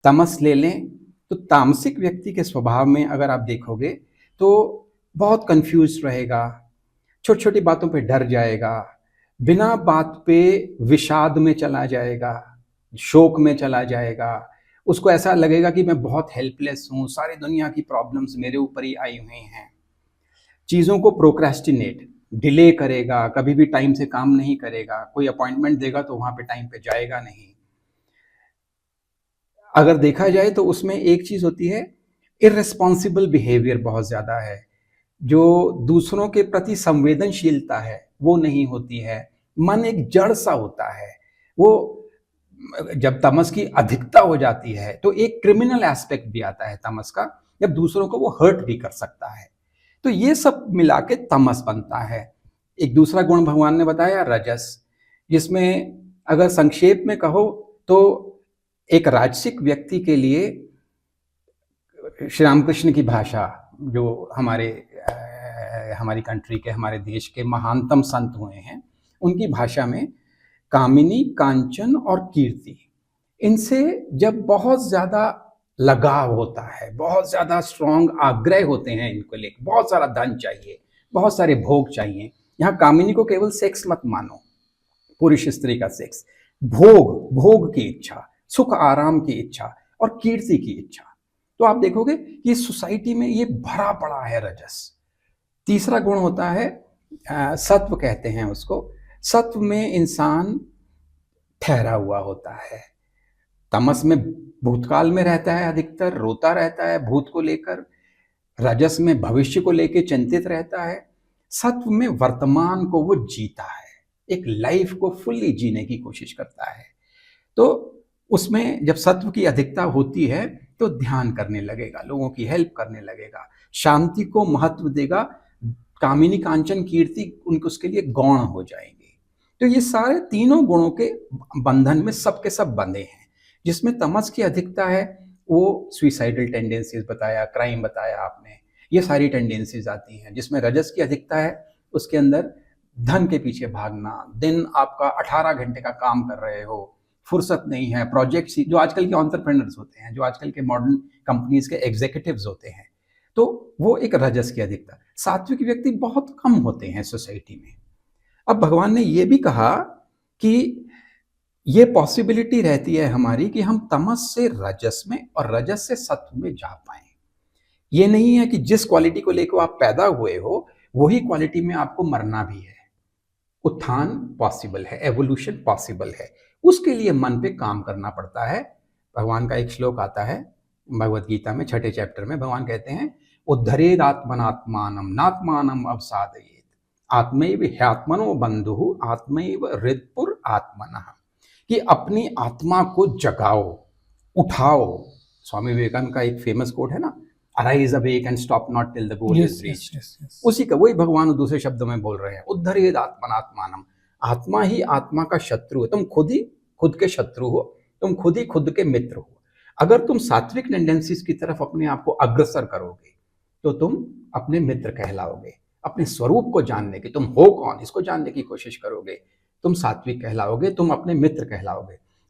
तमस ले लें तो तामसिक व्यक्ति के स्वभाव में अगर आप देखोगे तो बहुत कंफ्यूज रहेगा, छोटी छोटी बातों पे डर जाएगा, बिना बात पे विषाद में चला जाएगा, शोक में चला जाएगा। उसको ऐसा लगेगा कि मैं बहुत हेल्पलेस हूँ, सारी दुनिया की प्रॉब्लम्स मेरे ऊपर ही आई हुई हैं। चीज़ों को प्रोक्रेस्टिनेट, डिले करेगा, कभी भी टाइम से काम नहीं करेगा, कोई अपॉइंटमेंट देगा तो वहाँ पे टाइम पे जाएगा नहीं। अगर देखा जाए तो उसमें एक चीज़ होती है, इर्रेस्पॉन्सिबल बिहेवियर बहुत ज़्यादा है, जो दूसरों के प्रति संवेदनशीलता है वो नहीं होती है, मन एक जड़ सा होता है। वो जब तमस की अधिकता हो जाती है तो एक क्रिमिनल एस्पेक्ट भी आता है तमस का, जब दूसरों को वो हर्ट भी कर सकता है। तो ये सब मिला के तमस बनता है। एक दूसरा गुण भगवान ने बताया रजस, जिसमें अगर संक्षेप में कहो तो एक राजसिक व्यक्ति के लिए श्री रामकृष्ण की भाषा, जो हमारी कंट्री के, हमारे देश के महानतम संत हुए हैं, उनकी भाषा में कामिनी, कांचन और कीर्ति, इनसे जब बहुत ज्यादा लगाव होता है, बहुत ज्यादा स्ट्रॉन्ग आग्रह होते हैं इनको लेकर, बहुत सारा धन चाहिए, बहुत सारे भोग चाहिए। यहाँ कामिनी को केवल सेक्स मत मानो, पुरुष स्त्री का सेक्स, भोग, भोग की इच्छा, सुख आराम की इच्छा और कीर्ति की इच्छा। तो आप देखोगे कि सोसाइटी में ये भरा पड़ा है रजस। तीसरा गुण होता है सत्व कहते हैं उसको। सत्व में इंसान ठहरा हुआ होता है। तमस में भूतकाल में रहता है, अधिकतर रोता रहता है भूत को लेकर, रजस में भविष्य को लेकर चिंतित रहता है, सत्व में वर्तमान को वो जीता है, एक लाइफ को फुल्ली जीने की कोशिश करता है। तो उसमें जब सत्व की अधिकता होती है तो ध्यान करने लगेगा, लोगों की हेल्प करने लगेगा, शांति को महत्व देगा, कामिनी, कांचन, कीर्ति उनको उसके लिए गौण हो जाएंगे। तो ये सारे तीनों गुणों के बंधन में सब के सब बंधे हैं। जिसमें तमस की अधिकता है वो सुइसाइडल टेंडेंसीज बताया, क्राइम बताया आपने, ये सारी टेंडेंसीज आती हैं। जिसमें रजस की अधिकता है उसके अंदर धन के पीछे भागना, दिन आपका 18 घंटे का काम कर रहे हो, फुर्सत नहीं है, प्रोजेक्ट्स, जो आजकल के एंटरप्रेन्योर्स होते हैं, जो आजकल के मॉडर्न कंपनीज के एग्जीक्यूटिव्स होते हैं, तो वो एक रजस की अधिकता। सात्विक व्यक्ति बहुत कम होते हैं सोसाइटी में। अब भगवान ने ये भी कहा कि ये पॉसिबिलिटी रहती है हमारी कि हम तमस से रजस में और रजस से सत्व में जा पाए। ये नहीं है कि जिस क्वालिटी को लेकर आप पैदा हुए हो वही क्वालिटी में आपको मरना भी है। उत्थान पॉसिबल है, एवोल्यूशन पॉसिबल है, उसके लिए मन पे काम करना पड़ता है। भगवान का एक श्लोक आता है भगवत गीता में 6ठे चैप्टर में, भगवान कहते हैं उद्धरेद आत्मनात्मानम नात्मानम अवसादयेत आत्मैव ह्यात्मनो बंधु आत्मैव हृदपुर आत्मनः, कि अपनी आत्मा को जगाओ, उठाओ। स्वामी विवेकानंद का एक फेमस कोट है ना, arise awake and stop not till the goal is reached. उसी का वही भगवान दूसरे शब्दों में बोल रहे हैं, उद्धरेद आत्मनात्मानम। आत्मा ही आत्मा का शत्रु है, तुम खुद ही खुद के शत्रु हो, तुम खुद ही खुद के मित्र हो। अगर तुम सात्विक टेंडेंसीज की तरफ अपने आप को अग्रसर करोगे तो तुम अपने मित्र कहलाओगे। अपने स्वरूप को जानने की, तुम हो कौन, इसको जानने की कोशिश करोगे, तुम सात्विक कहलाओगे, तुम अपने मित्र कहलाओगे।